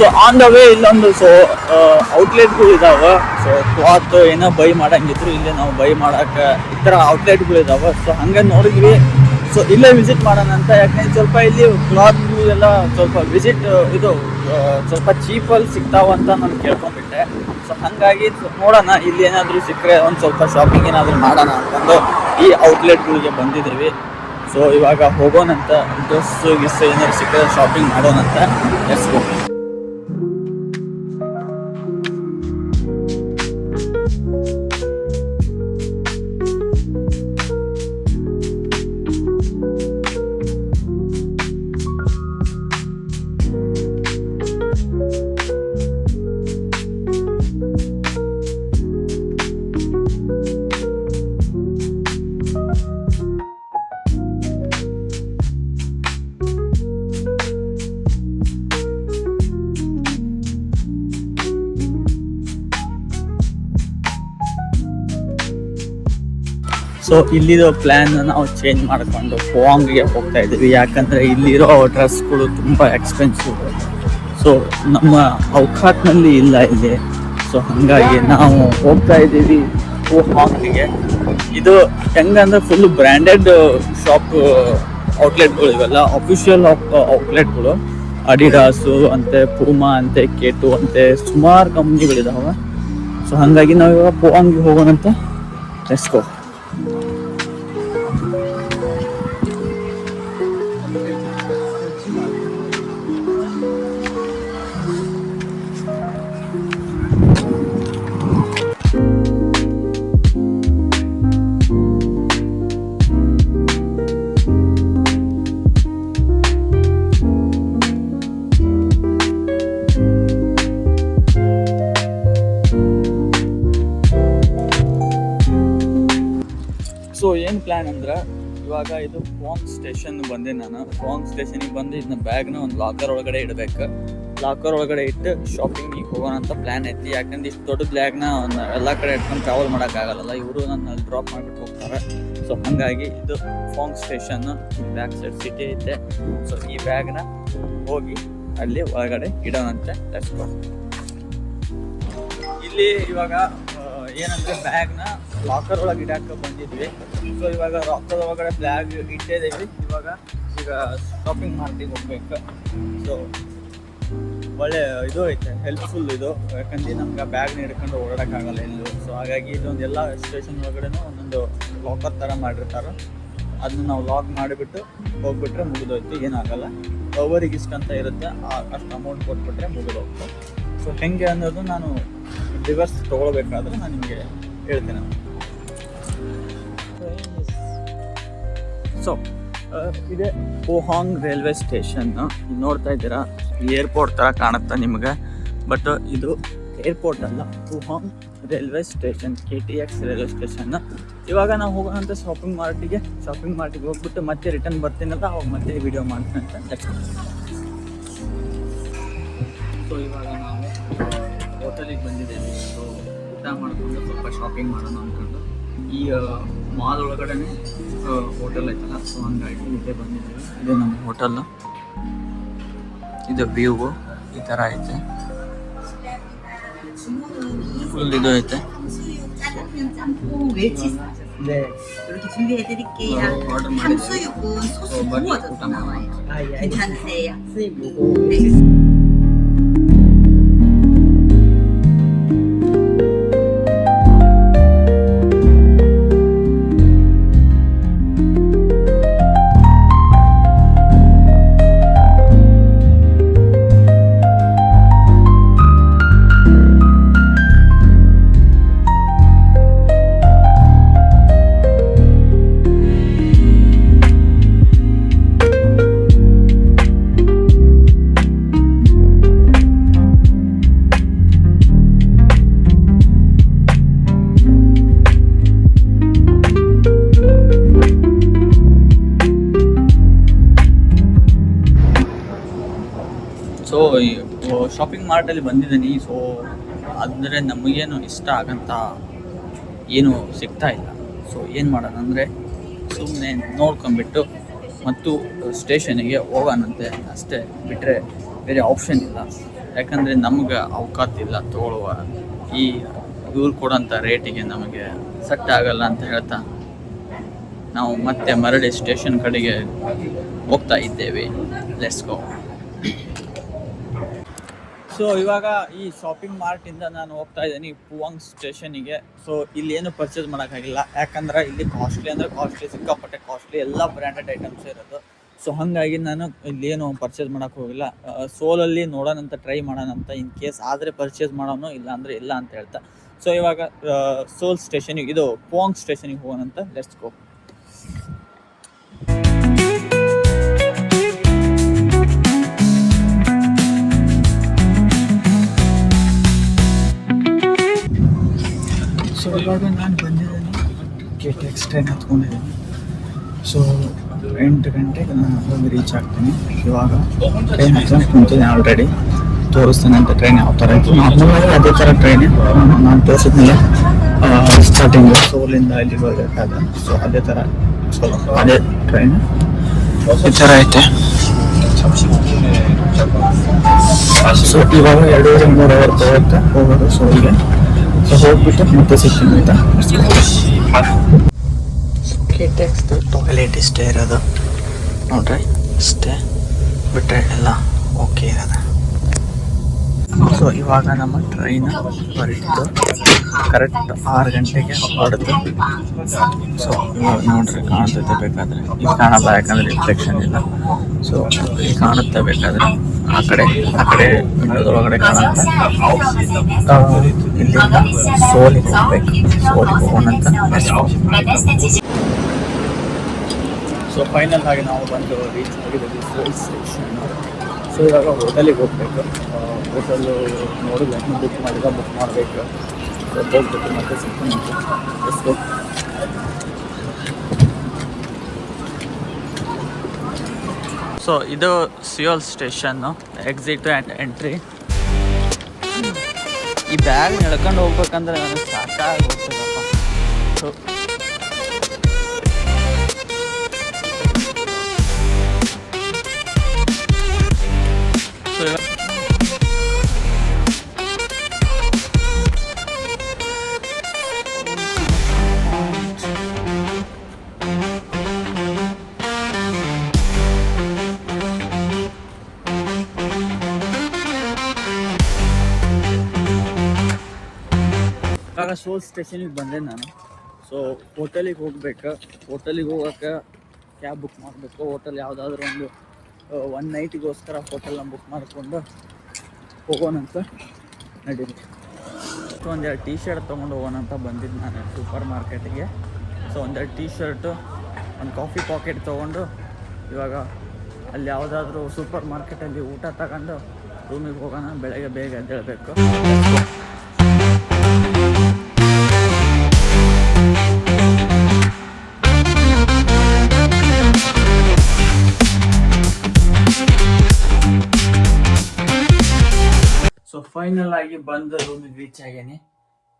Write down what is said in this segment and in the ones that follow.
So on the way ಇಲ್ಲೊಂದು ಔಟ್ಲೆಟ್ಗಳು ಇದಾವೆ. So cloth ಏನೋ ಬೈ ಮಾಡಂಗಿದ್ರು ಇಲ್ಲೇ ನಾವು ಬೈ ಮಾಡಕ್ಕೆ ಈ ಥರ ಔಟ್ಲೆಟ್ಗಳು ಇದಾವೆ. ಸೊ ಹಂಗೆ ನೋಡಿದ್ವಿ. ಸೊ ಇಲ್ಲೇ ವಿಸಿಟ್ ಮಾಡೋಣ ಅಂತ. ಯಾಕಂದ್ರೆ ಸ್ವಲ್ಪ ಇಲ್ಲಿ ಕ್ಲಾತ್ಗಳು ಎಲ್ಲ ಸ್ವಲ್ಪ ಸ್ವಲ್ಪ ಚೀಪಲ್ಲಿ ಸಿಗ್ತಾವಂತ ನಾನು ಕೇಳ್ಕೊಂಡ್ಬಿಟ್ಟೆ. ಸೊ ಹಾಗಾಗಿ ನೋಡೋಣ ಇಲ್ಲಿ ಏನಾದರೂ ಸಿಕ್ಕರೆ ಒಂದು ಸ್ವಲ್ಪ ಶಾಪಿಂಗ್ ಏನಾದರೂ ಮಾಡೋಣ ಅಂತಂದು ಈ ಔಟ್ಲೆಟ್ಗಳಿಗೆ ಬಂದಿದ್ದೀವಿ. ಸೊ ಇವಾಗ ಹೋಗೋಣಂತ. ಡ್ರೆಸ್ ಏನಾದ್ರು ಸಿಕ್ಕರೆ ಶಾಪಿಂಗ್ ಮಾಡೋಣಂತ. Let's go. ಸೊ ಇಲ್ಲಿರೋ ಪ್ಲ್ಯಾನ್ ನಾವು ಚೇಂಜ್ ಮಾಡಿಕೊಂಡು ಪೋಂಗ್ಗೆ ಹೋಗ್ತಾ ಇದ್ದೀವಿ. ಯಾಕಂದರೆ ಇಲ್ಲಿರೋ ಡ್ರೆಸ್ಗಳು ತುಂಬ ಎಕ್ಸ್ಪೆನ್ಸಿವ್. ಸೊ ನಮ್ಮ ಔಖಾತ್ನಲ್ಲಿ ಇಲ್ಲ ಇಲ್ಲಿ. ಸೊ ಹಾಗಾಗಿ ನಾವು ಹೋಗ್ತಾ ಇದ್ದೀವಿ ಪೋಂಗಿಗೆ. ಇದು ಹೆಂಗಂದ್ರೆ ಫುಲ್ ಬ್ರ್ಯಾಂಡೆಡ್ ಶಾಪ್ ಔಟ್ಲೆಟ್ಗಳು ಇವೆಲ್ಲ ಅಫಿಷಿಯಲ್ ಔಟ್ಲೆಟ್ಗಳು. ಅಡಿಡಾಸು ಅಂತೆ, ಪೂಮಾ ಅಂತೆ, ಕೇಟು ಅಂತೆ ಸುಮಾರು ಕಂಪ್ನಿಗಳಿದಾವೆ. ಸೊ ಹಾಗಾಗಿ ನಾವು ಇವಾಗ ಪೋಂಗಿಗೆ ಹೋಗೋಣಂತ. Let's go. ಸೊ ಏನು ಪ್ಲ್ಯಾನ್ ಅಂದ್ರೆ ಇವಾಗ ಇದು ಪೋಂಗ್ ಸ್ಟೇಷನ್ ಬಂದೆ. ನಾನು ಪೋಂಗ್ ಸ್ಟೇಷನಿಗೆ ಬಂದು ಇದನ್ನ ಬ್ಯಾಗ್ನ ಒಂದು ಲಾಕರ್ ಒಳಗಡೆ ಇಡಬೇಕು. ಲಾಕರ್ ಒಳಗಡೆ ಇಟ್ಟು ಶಾಪಿಂಗಿಗೆ ಹೋಗೋಣ ಅಂತ ಪ್ಲ್ಯಾನ್ ಐತಿ. ಯಾಕಂದ್ರೆ ಇಷ್ಟು ದೊಡ್ಡ ಬ್ಯಾಗ್ನ ಎಲ್ಲ ಕಡೆ ಇಟ್ಕೊಂಡು ಟ್ರಾವೆಲ್ ಮಾಡೋಕ್ಕಾಗಲ್ಲ. ಇವರು ನನ್ನ ಡ್ರಾಪ್ ಮಾಡಿಬಿಟ್ಟು ಹೋಗ್ತಾರೆ. ಸೊ ಹಾಗಾಗಿ ಇದು Pong station back side city ಐತೆ. ಸೊ ಈ ಬ್ಯಾಗ್ನ ಹೋಗಿ ಅಲ್ಲಿ ಒಳಗಡೆ ಇಡೋಣಂತೆ. Let's go. ಇಲ್ಲಿ ಇವಾಗ ಏನಂದ್ರೆ ಬ್ಯಾಗ್ನ ಲಾಕರ್ ಒಳಗೆ ಇಡಕ್ಕೆ ಬಂದಿದ್ವಿ. ಸೊ ಇವಾಗ ಲಾಕರ್ ಒಳಗಡೆ ಬ್ಯಾಗ್ ಇಟ್ಟಿದ್ದೀವಿ. ಈಗ ಶಾಪಿಂಗ್ ಮಾರ್ಟಿಗೆ ಹೋಗ್ಬೇಕು. ಸೊ ಒಳ್ಳೆ ಇದು ಐತೆ, ಹೆಲ್ಪ್ಫುಲ್ ಇದು. ಯಾಕಂದ್ರೆ ನಮ್ಗೆ ಬ್ಯಾಗ್ನ ಹಿಡ್ಕೊಂಡು ಓಡಾಡೋಕ್ಕಾಗಲ್ಲ ಎಲ್ಲೂ. ಸೊ ಹಾಗಾಗಿ ಇದೊಂದು ಎಲ್ಲ ಸ್ಟೇಷನ್ ಒಳಗಡೆನೂ ಒಂದೊಂದು ಲಾಕರ್ ಥರ ಮಾಡಿರ್ತಾರೆ. ಅದನ್ನ ನಾವು ಲಾಕ್ ಮಾಡಿಬಿಟ್ಟು ಹೋಗ್ಬಿಟ್ರೆ ಮುಗಿದೋಯ್ತು, ಏನಾಗಲ್ಲ. ಓವರಿಗೆ ಇಷ್ಟಂತ ಇರುತ್ತೆ, ಅಷ್ಟು ಅಮೌಂಟ್ ಕೊಟ್ಬಿಟ್ರೆ ಮುಗಿದೋಗ್ತು. ಸೊ ಹೆಂಗೆ ಅನ್ನೋದು ನಾನು ರಿವರ್ಸ್ ತೊಗೊಳ್ಬೇಕಾದ್ರೆ ನಾನು ನಿಮಗೆ ಹೇಳ್ತೇನೆ. ಸೊ ಇದೇ ಪೋಹಾಂಗ್ ರೈಲ್ವೆ ಸ್ಟೇಷನ್. ನೋಡ್ತಾ ಇದ್ದೀರಾ, ಏರ್ಪೋರ್ಟ್ ಥರ ಕಾಣುತ್ತೆ ನಿಮ್ಗೆ. ಬಟ್ ಇದು ಏರ್ಪೋರ್ಟ್ ಅಲ್ಲ, Pohang railway station, KTX railway station. ಇವಾಗ ನಾವು ಹೋಗೋಣಂತ ಶಾಪಿಂಗ್ ಮಾರ್ಟಿಗೆ ಹೋಗ್ಬಿಟ್ಟು ಮತ್ತೆ ರಿಟರ್ನ್ ಬರ್ತೀನಲ್ಲ, ಅವಾಗ ಮತ್ತೆ ವಿಡಿಯೋ ಮಾಡ್ತೀನಿ ಅಂತ. ಸೊ ಇವಾಗ ನಾವು ಹೋಟೆಲಿಗೆ ಬಂದಿದ್ದೇವೆ. ಸೊ ಊಟ ಮಾಡಿಕೊಂಡು ಸ್ವಲ್ಪ ಶಾಪಿಂಗ್ ಮಾಡೋಣ ಅಂದ್ಕೊಂಡು ಈ ಮಾಲ್ ಒಳಗಡೆ ಹೋಟೆಲ್ ಐತಲ್ಲ. ಸೊ ಹಂಗಾಗಿ ಇಲ್ಲೇ ಬಂದಿದ್ದೇವೆ. ಇದು ನಮ್ಮ ಹೋಟೆಲ್ಲು. ಇದು ವ್ಯೂ ಈ ಥರ ಐತೆ, ಫುಲ್ ಇದು ಐತೆ. 이렇게 준비해드릴게요. ಆರ್ಡರ್ ಮಾಡಿ 탕수육은 소스 구워져서 나와요. 괜찮으세요? ಸೊ ಶಾಪಿಂಗ್ ಮಾರ್ಟಲ್ಲಿ ಬಂದಿದ್ದೀನಿ. ಸೊ ಅಂದರೆ ನಮಗೇನು ಇಷ್ಟ ಆಗಂತ ಏನು ಸಿಗ್ತಾ ಇಲ್ಲ. ಸೊ ಏನು ಮಾಡೋಣ ಅಂದರೆ ಸುಮ್ಮನೆ ನೋಡ್ಕೊಂಬಿಟ್ಟು ಮತ್ತು ಸ್ಟೇಷನಿಗೆ ಹೋಗೋಣಂತೆ ಅಷ್ಟೇ, ಬಿಟ್ಟರೆ ಬೇರೆ ಆಪ್ಷನ್ ಇಲ್ಲ. ಯಾಕಂದರೆ ನಮ್ಗೆ ಅವಕಾಶ ಇಲ್ಲ ತೊಗೊಳ್ಳುವ ಈ ಇವ್ರು ಕೊಡೋಂಥ ರೇಟಿಗೆ ನಮಗೆ ಸೆಟ್ ಆಗಲ್ಲ ಅಂತ ಹೇಳ್ತಾ ನಾವು ಮತ್ತೆ ಮರಳಿ ಸ್ಟೇಷನ್ ಕಡೆಗೆ ಹೋಗ್ತಾ ಇದ್ದೇವೆ. Let's go. ಸೊ ಇವಾಗ ಈ ಶಾಪಿಂಗ್ ಮಾರ್ಟಿಂದ ನಾನು ಹೋಗ್ತಾ ಇದ್ದೀನಿ ಪುವಾಂಗ್ ಸ್ಟೇಷನಿಗೆ. ಸೊ ಇಲ್ಲಿ ಏನು ಪರ್ಚೇಸ್ ಮಾಡೋಕ್ಕಾಗಿಲ್ಲ, ಯಾಕಂದ್ರೆ ಇಲ್ಲಿ ಕಾಸ್ಟ್ಲಿ ಅಂದರೆ ಕಾಸ್ಟ್ಲಿ, ಸಿಕ್ಕಾಪಟ್ಟೆ ಕಾಸ್ಟ್ಲಿ, ಎಲ್ಲ ಬ್ರ್ಯಾಂಡೆಡ್ ಐಟಮ್ಸ್ ಇರೋದು. ಸೊ ಹಾಗಾಗಿ ನಾನು ಇಲ್ಲೇನು ಪರ್ಚೇಸ್ ಮಾಡೋಕ್ಕೆ ಹೋಗಿಲ್ಲ. ಸೋಲಲ್ಲಿ ನೋಡೋಣಂತ, ಟ್ರೈ ಮಾಡೋಣಂತ, ಇನ್ ಕೇಸ್ ಆದರೆ ಪರ್ಚೇಸ್ ಮಾಡೋಣ, ಇಲ್ಲ ಅಂದರೆ ಇಲ್ಲ ಅಂತ ಹೇಳ್ತಾ. ಸೊ ಇವಾಗ ಸೋಲ್ ಸ್ಟೇಷನಿಗೆ, ಇದು ಪುವಾಂಗ್ ಸ್ಟೇಷನಿಗೆ ಹೋಗೋಣಂತ. Let's go. ಸೊ ಇವಾಗ ನಾನು ಬಂದಿದ್ದೀನಿ, KTX ಟ್ರೈನ್ ಹತ್ಕೊಂಡಿದ್ದೀನಿ. ಸೊ 8 ಗಂಟೆಗೆ ನಾನು ಹೋಗಿ ರೀಚ್ ಆಗ್ತೀನಿ. ಇವಾಗ ಟ್ರೈನ್ ಹತ್ಕೊಂಡು ಕುಂತೀನಿ, ಆಲ್ರೆಡಿ ತೋರಿಸ್ತೀನಿ ಅಂತ ಟ್ರೈನ್ ಯಾವ ಥರ ಇತ್ತು. ನಾರ್ಮಲಾಗಿ ಅದೇ ಥರ ಟ್ರೈನ್ ನಾನು ತೋರಿಸಿದ್ಮೇಲೆ ಸ್ಟಾರ್ಟಿಂಗ್ ಸೋಲಿಂದ ಇಲ್ಲಿ ಬರಬೇಕಾದ. ಸೊ ಅದೇ ಥರ, ಸೊ ಅದೇ ಟ್ರೈನ್ ಈ ಥರ ಐತೆ. ಸೊ ಇವಾಗ 2.5-3 ಅವರ್ ತಗೋತ್ತೆ ಹೋಗೋದು ಸೋಲ್ಗೆ. ಸೊ ಹೋಗ್ಬಿಟ್ಟು ಮತ್ತೆ ಸಿಗ್ತೀನಿ ಆಯಿತಾ. KTX ಟಾಯ್ಲೆಟ್ ಇಷ್ಟೇ ಇರೋದು ನೋಡ್ರಿ, ಇಷ್ಟೇ ಬಿಟ್ಟರೆ ಎಲ್ಲ ಓಕೆ ಇರೋದು. ಸೊ ಇವಾಗ ನಮ್ಮ ಟ್ರೈನ್ ಹೊರಟಿದ್ದು ಕರೆಕ್ಟ್ 6 ಗಂಟೆಗೆ ಹೊರಡ್ತು. ಸೊ ಇವಾಗ ನೋಡ್ರಿ ಕಾಣ್ತೈತೆ, ಬೇಕಾದರೆ ಇಲ್ಲಿ ಕಾಣಲ್ಲ ಯಾಕಂದರೆ ರಿಫ್ಲೆಕ್ಷನ್ ಇಲ್ಲ. ಸೊ ಇಲ್ಲಿ ಕಾಣುತ್ತೆ, ಬೇಕಾದರೆ ಆ ಕಡೆ ವಿಂಡೋದೊಳಗಡೆ ಕಾಣುತ್ತೆ. ಇಲ್ಲಿಂದ ಸೋಲಿಗೆ ಹೋಗ್ಬೇಕು, ಸೋಲಿಗೆ ಹೋಗೋಣಂತ. ಸೊ ಫೈನಲ್ ಆಗಿ ನಾವು ಬಂದು ರೀಚ್ ಆಗಿದ್ದೀವಿ ಸೋಲ್ ಸ್ಟೇಷನ್. ಸೊ ಇವಾಗ ಹೋಟೆಲಿಗೆ ಹೋಗ್ಬೇಕು. ಹೋಟೆಲು ನೋಡಿಲ್ಲ, ಬುಕ್ ಮಾಡಬೇಕು. ಸೊ ಹೋಗ್ಬೇಕು, ಮತ್ತೆ ಸಿಗ್ತೀನಿ. ಎಷ್ಟು ಸೊ ಇದು Seoul station, exit and entry. ಈ ಬ್ಯಾಗ್ ಎಳ್ಕೊಂಡು ಹೋಗ್ಬೇಕಂದ್ರೆ ನನಗೆ ಸಾಕಾಗಿ ಹೋಗ್ತದಪ್ಪ. ಸೊ ಇವಾಗ ಸೋಲ್ ಸ್ಟೇಷನಿಗೆ ಬಂದೆ ನಾನು. ಸೊ ಹೋಟೆಲಿಗೆ ಹೋಗ್ಬೇಕು. ಹೋಟೆಲಿಗೆ ಹೋಗೋಕೆ ಕ್ಯಾಬ್ ಬುಕ್ ಮಾಡಬೇಕು. ಹೋಟೆಲ್ ಯಾವುದಾದ್ರೂ ಒಂದು 1 ನೈಟಿಗೋಸ್ಕರ ಹೋಟೆಲ್ನ ಬುಕ್ ಮಾಡಿಕೊಂಡು ಹೋಗೋಣಂತ ನಡೀರಿ. ಸೊ ಒಂದೆರಡು ಟೀ ಶರ್ಟ್ ತೊಗೊಂಡು ಹೋಗೋಣಂತ ಬಂದಿದ್ದು ನಾನು ಸೂಪರ್ ಮಾರ್ಕೆಟಿಗೆ. ಸೊ ಒಂದೆರಡು ಟೀ ಶರ್ಟು, ಒಂದು ಕಾಫಿ ಪಾಕೆಟ್ ತೊಗೊಂಡು ಇವಾಗ ಅಲ್ಲಿ ಯಾವುದಾದ್ರೂ ಸೂಪರ್ ಮಾರ್ಕೆಟಲ್ಲಿ ಊಟ ತಗೊಂಡು ರೂಮಿಗೆ ಹೋಗೋಣ. ಬೆಳಗ್ಗೆ ಬೇಗ ಎದ್ದೇಳಬೇಕು. ಸೊ ಫೈನಲ್ ಆಗಿ ಬಂದು ರೂಮಿಗೆ ರೀಚ್ ಆಗೇನಿ.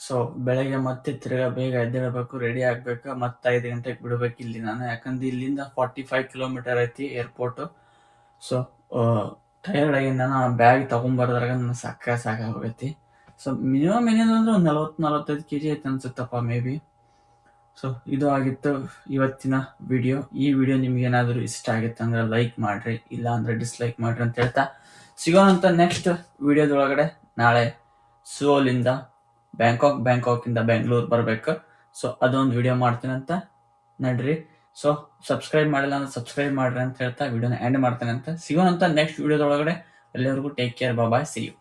ಸೊ ಬೆಳಗ್ಗೆ ಮತ್ತೆ ತಿರ್ಗಾ ಬೇಗ ಎದ್ದೇಳಬೇಕು, ರೆಡಿ ಆಗಬೇಕು, ಮತ್ತೆ 5 ಗಂಟೆಗೆ ಬಿಡಬೇಕು ಇಲ್ಲಿ ನಾನು. ಯಾಕಂದ್ರೆ ಇಲ್ಲಿಂದ 45 ಕಿಲೋಮೀಟರ್ ಐತಿ ಏರ್ಪೋರ್ಟು. ಸೊ ಟಯರ್ಡ್ ಆಗಿ ನಾನು ಬ್ಯಾಗ್ ತೊಗೊಂಬರ್ದ್ರಾಗ ನನಗೆ ಸಾಕಾಗೋಗೈತಿ. ಸೊ ಮಿನಿಮಮ್ ಏನೇನಂದ್ರೆ ಒಂದು 40-45 kg ಐತೆ ಅನ್ಸುತ್ತಪ್ಪ, ಮೇ ಬಿ. ಸೊ ಇದು ಆಗಿತ್ತು ಇವತ್ತಿನ ವಿಡಿಯೋ. ಈ ವಿಡಿಯೋ ನಿಮ್ಗೇನಾದರೂ ಇಷ್ಟ ಆಗಿತ್ತು ಅಂದರೆ ಲೈಕ್ ಮಾಡಿರಿ, ಇಲ್ಲ ಅಂದರೆ ಡಿಸ್ಲೈಕ್ ಮಾಡಿರಿ ಅಂತ ಹೇಳ್ತಾ ಸಿಗೋಣಂತ ನೆಕ್ಸ್ಟ್ ವಿಡಿಯೋದೊಳಗಡೆ. ನಾಳೆ ಸೋಲಿಂದ ಬ್ಯಾಂಕಾಕಿಂದ ಬೆಂಗಳೂರು ಬರಬೇಕು. ಸೊ ಅದೊಂದು ವಿಡಿಯೋ ಮಾಡ್ತೀನಂತ ನಡ್ರಿ. ಸೊ ಸಬ್ಸ್ಕ್ರೈಬ್ ಮಾಡಿಲ್ಲ ಅಂದ್ರೆ ಸಬ್ಸ್ಕ್ರೈಬ್ ಮಾಡ್ರಿ ಅಂತ ಹೇಳ್ತಾ ವಿಡಿಯೋನ ಎಂಡ್ ಮಾಡ್ತೇನೆ ಅಂತ. ಸಿಗೋಣಂತ ನೆಕ್ಸ್ಟ್ ವಿಡಿಯೋದೊಳಗಡೆ. ಎಲ್ಲರಿಗೂ take care, bye, see you.